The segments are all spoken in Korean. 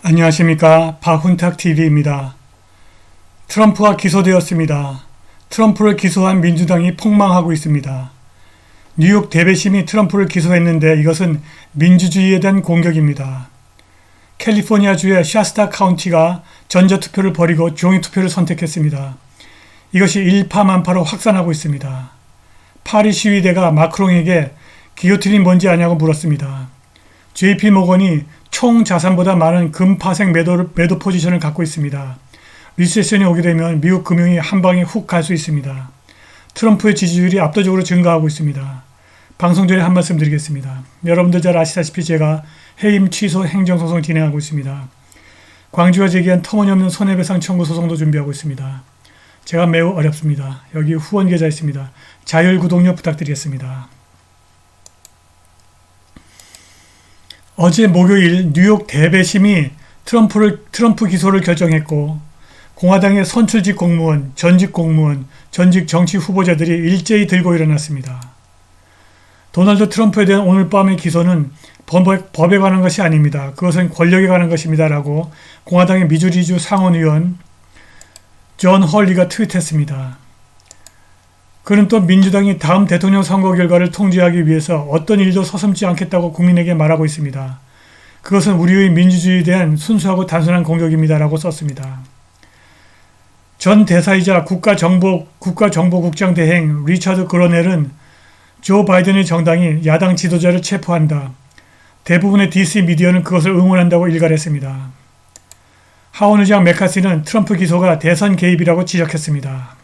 안녕하십니까. 박훈탁TV입니다. 트럼프가 기소되었습니다. 트럼프를 기소한 민주당이 폭망하고 있습니다. 뉴욕 대배심이 트럼프를 기소했는데 이것은 민주주의에 대한 공격입니다. 캘리포니아주의 샤스타 카운티가 전자투표를 버리고 종이투표를 선택했습니다. 이것이 일파만파로 확산하고 있습니다. 파리 시위대가 마크롱에게 기요틴이 뭔지 아냐고 물었습니다. JP모건이 총 자산보다 많은 금파생 매도 포지션을 갖고 있습니다. 리세션이 오게 되면 미국 금융이 한 방에 훅 갈 수 있습니다. 트럼프의 지지율이 압도적으로 증가하고 있습니다. 방송 전에 한 말씀 드리겠습니다. 여러분들 잘 아시다시피 제가 해임 취소 행정소송 진행하고 있습니다. 광주가 제기한 터무니없는 손해배상 청구 소송도 준비하고 있습니다. 제가 매우 어렵습니다. 여기 후원 계좌 있습니다. 자율 구독료 부탁드리겠습니다. 어제 목요일 뉴욕 대배심이 트럼프 기소를 결정했고 공화당의 선출직 공무원, 전직 공무원, 전직 정치 후보자들이 일제히 들고 일어났습니다. 도널드 트럼프에 대한 오늘 밤의 기소는 법에 관한 것이 아닙니다. 그것은 권력에 관한 것입니다. 라고 공화당의 미주리주 상원의원 존 헐리가 트윗했습니다. 그는 또 민주당이 다음 대통령 선거 결과를 통제하기 위해서 어떤 일도 서슴지 않겠다고 국민에게 말하고 있습니다. 그것은 우리의 민주주의에 대한 순수하고 단순한 공격입니다. 라고 썼습니다. 전 대사이자 국가정보국장 대행 리처드 그로넬은 조 바이든의 정당이 야당 지도자를 체포한다. 대부분의 DC 미디어는 그것을 응원한다고 일갈했습니다. 하원 의장 맥카시는 트럼프 기소가 대선 개입이라고 지적했습니다.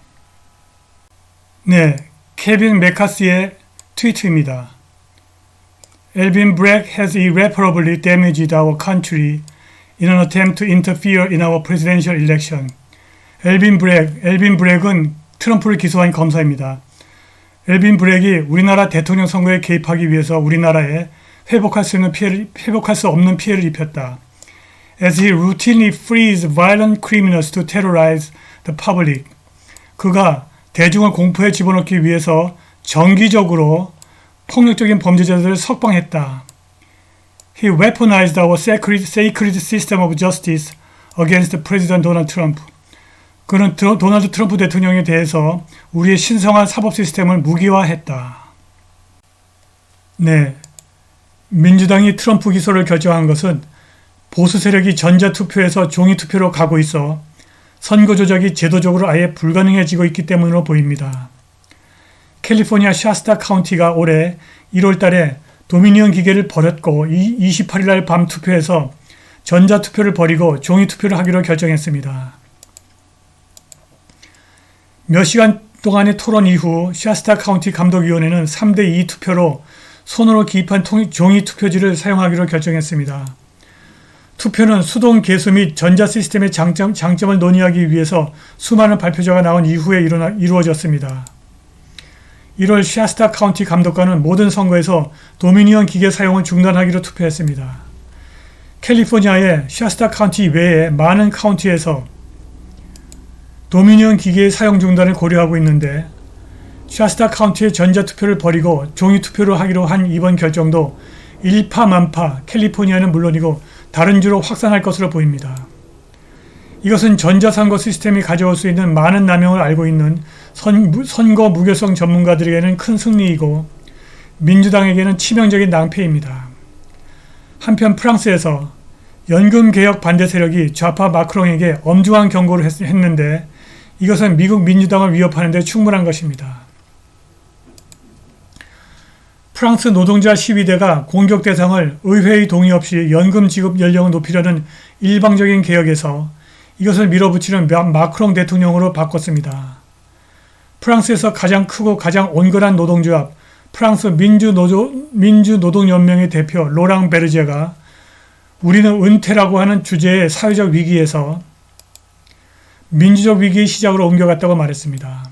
네, 케빈 맥카시의 트위트입니다. Alvin Bragg has irreparably damaged our country in an attempt to interfere in our presidential election. 엘빈 브렉은 트럼프를 기소한 검사입니다. 엘빈 브렉이 우리나라 대통령 선거에 개입하기 위해서 우리나라에 회복할 수 없는 피해를 입혔다. As he routinely frees violent criminals to terrorize the public. 그가 대중을 공포에 집어넣기 위해서 정기적으로 폭력적인 범죄자들을 석방했다. He weaponized our sacred system of justice against President Donald Trump. 그는 도널드 트럼프 대통령에 대해서 우리의 신성한 사법 시스템을 무기화했다. 네, 민주당이 트럼프 기소를 결정한 것은 보수 세력이 전자투표에서 종이투표로 가고 있어 선거 조작이 제도적으로 아예 불가능해지고 있기 때문으로 보입니다. 캘리포니아 샤스타 카운티가 올해 1월 달에 도미니언 기계를 버렸고 28일 날 밤 투표에서 전자투표를 버리고 종이투표를 하기로 결정했습니다. 몇 시간 동안의 토론 이후 샤스타 카운티 감독위원회는 3대2 투표로 손으로 기입한 종이투표지를 사용하기로 결정했습니다. 투표는 수동 개수 및 전자 시스템의 장점을 논의하기 위해서 수많은 발표자가 나온 이후에 이루어졌습니다. 1월 샤스타 카운티 감독관은 모든 선거에서 도미니언 기계 사용을 중단하기로 투표했습니다. 캘리포니아의 샤스타 카운티 외에 많은 카운티에서 도미니언 기계의 사용 중단을 고려하고 있는데 샤스타 카운티의 전자투표를 버리고 종이투표로 하기로 한 이번 결정도 일파만파 캘리포니아는 물론이고 다른 주로 확산할 것으로 보입니다. 이것은 전자선거 시스템이 가져올 수 있는 많은 남용을 알고 있는 선거 무결성 전문가들에게는 큰 승리이고 민주당에게는 치명적인 낭패입니다. 한편 프랑스에서 연금개혁 반대 세력이 좌파 마크롱에게 엄중한 경고를 했는데 이것은 미국 민주당을 위협하는 데 충분한 것입니다. 프랑스 노동자 시위대가 공격 대상을 의회의 동의 없이 연금 지급 연령을 높이려는 일방적인 개혁에서 이것을 밀어붙이는 마크롱 대통령으로 바꿨습니다. 프랑스에서 가장 크고 가장 온건한 노동조합 프랑스 민주노동연맹의 대표 로랑 베르제가 우리는 은퇴라고 하는 주제의 사회적 위기에서 민주적 위기의 시작으로 옮겨갔다고 말했습니다.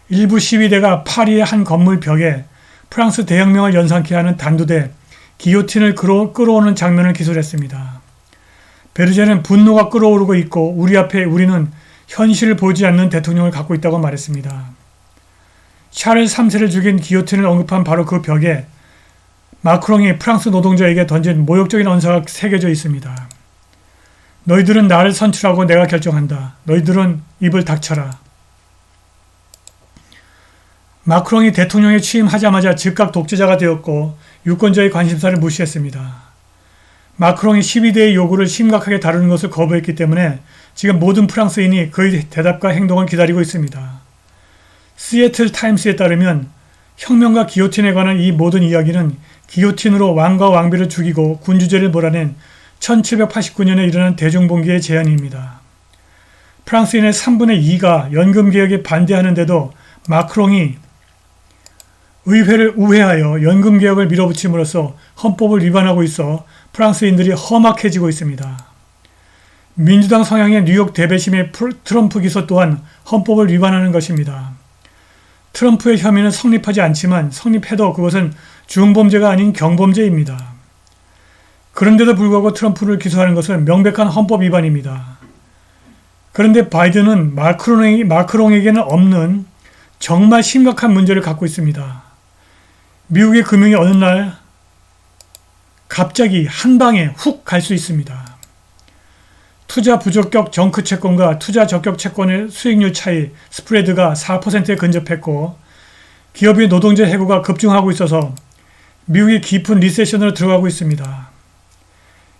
일부 시위대가 파리의 한 건물 벽에 프랑스 대혁명을 연상케 하는 단두대 기요틴을 끌어오는 장면을 기술했습니다. 베르제는 분노가 끓어오르고 있고 우리 앞에 우리는 현실을 보지 않는 대통령을 갖고 있다고 말했습니다. 샤를 3세를 죽인 기요틴을 언급한 바로 그 벽에 마크롱이 프랑스 노동자에게 던진 모욕적인 언사가 새겨져 있습니다. 너희들은 나를 선출하고 내가 결정한다. 너희들은 입을 닥쳐라. 마크롱이 대통령에 취임하자마자 즉각 독재자가 되었고 유권자의 관심사를 무시했습니다. 마크롱이 12대의 요구를 심각하게 다루는 것을 거부했기 때문에 지금 모든 프랑스인이 그의 대답과 행동을 기다리고 있습니다. 시애틀 타임스에 따르면 혁명과 기요틴에 관한 이 모든 이야기는 기요틴으로 왕과 왕비를 죽이고 군주제를 몰아낸 1789년에 일어난 대중봉기의 재현입니다. 프랑스인의 3분의 2가 연금개혁에 반대하는데도 마크롱이 의회를 우회하여 연금개혁을 밀어붙임으로써 헌법을 위반하고 있어 프랑스인들이 험악해지고 있습니다. 민주당 성향의 뉴욕 대배심의 트럼프 기소 또한 헌법을 위반하는 것입니다. 트럼프의 혐의는 성립하지 않지만 성립해도 그것은 중범죄가 아닌 경범죄입니다. 그런데도 불구하고 트럼프를 기소하는 것은 명백한 헌법 위반입니다. 그런데 바이든은 마크롱에게는 없는 정말 심각한 문제를 갖고 있습니다. 미국의 금융이 어느 날 갑자기 한 방에 훅 갈 수 있습니다. 투자 부적격 정크 채권과 투자 적격 채권의 수익률 차이 스프레드가 4%에 근접했고 기업의 노동자 해고가 급증하고 있어서 미국이 깊은 리세션으로 들어가고 있습니다.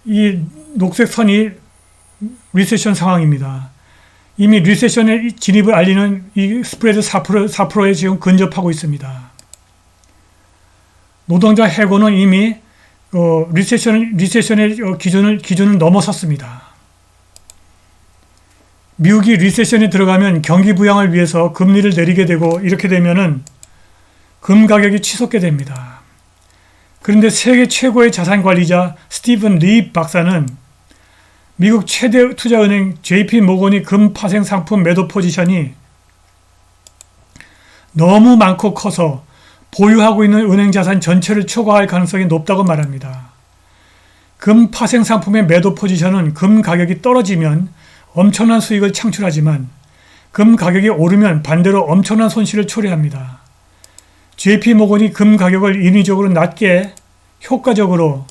이 녹색 선이 리세션 상황입니다. 이미 리세션의 진입을 알리는 이 스프레드 4%에 지금 근접하고 있습니다. 노동자 해고는 이미 리세션의 기준을 넘어섰습니다. 미국이 리세션에 들어가면 경기 부양을 위해서 금리를 내리게 되고 이렇게 되면은 금 가격이 치솟게 됩니다. 그런데 세계 최고의 자산 관리자 스티븐 리 박사는 미국 최대 투자은행 JP 모건이 금 파생 상품 매도 포지션이 너무 많고 커서 보유하고 있는 은행 자산 전체를 초과할 가능성이 높다고 말합니다. 금 파생 상품의 매도 포지션은 금 가격이 떨어지면 엄청난 수익을 창출하지만 금 가격이 오르면 반대로 엄청난 손실을 초래합니다. JP모건이 금 가격을 인위적으로 낮게 효과적으로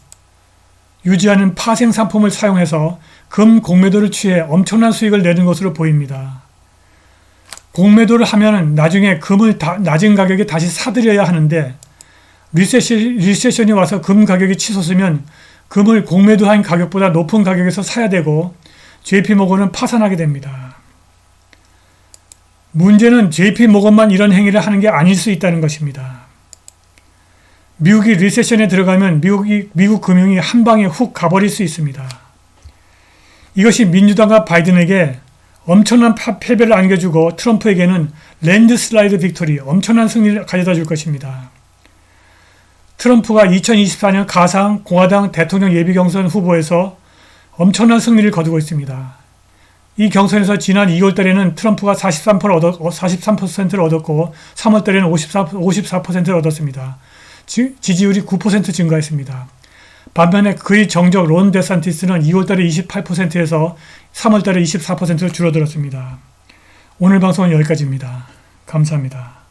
유지하는 파생 상품을 사용해서 금 공매도를 취해 엄청난 수익을 내는 것으로 보입니다. 공매도를 하면 나중에 금을 낮은 가격에 다시 사들여야 하는데 리세션이 와서 금 가격이 치솟으면 금을 공매도한 가격보다 높은 가격에서 사야 되고 JP모건은 파산하게 됩니다. 문제는 JP모건만 이런 행위를 하는 게 아닐 수 있다는 것입니다. 미국이 리세션에 들어가면 미국 금융이 한 방에 훅 가버릴 수 있습니다. 이것이 민주당과 바이든에게 엄청난 패배를 안겨주고 트럼프에게는 랜드슬라이드 빅토리, 엄청난 승리를 가져다 줄 것입니다. 트럼프가 2024년 가상 공화당 대통령 예비경선 후보에서 엄청난 승리를 거두고 있습니다. 이 경선에서 지난 2월달에는 트럼프가 43%를 얻었고 3월달에는 54%를 얻었습니다. 지지율이 9% 증가했습니다. 반면에 그의 정적 론 데산티스는 2월달에 28%에서 3월달에 24%로 줄어들었습니다. 오늘 방송은 여기까지입니다. 감사합니다.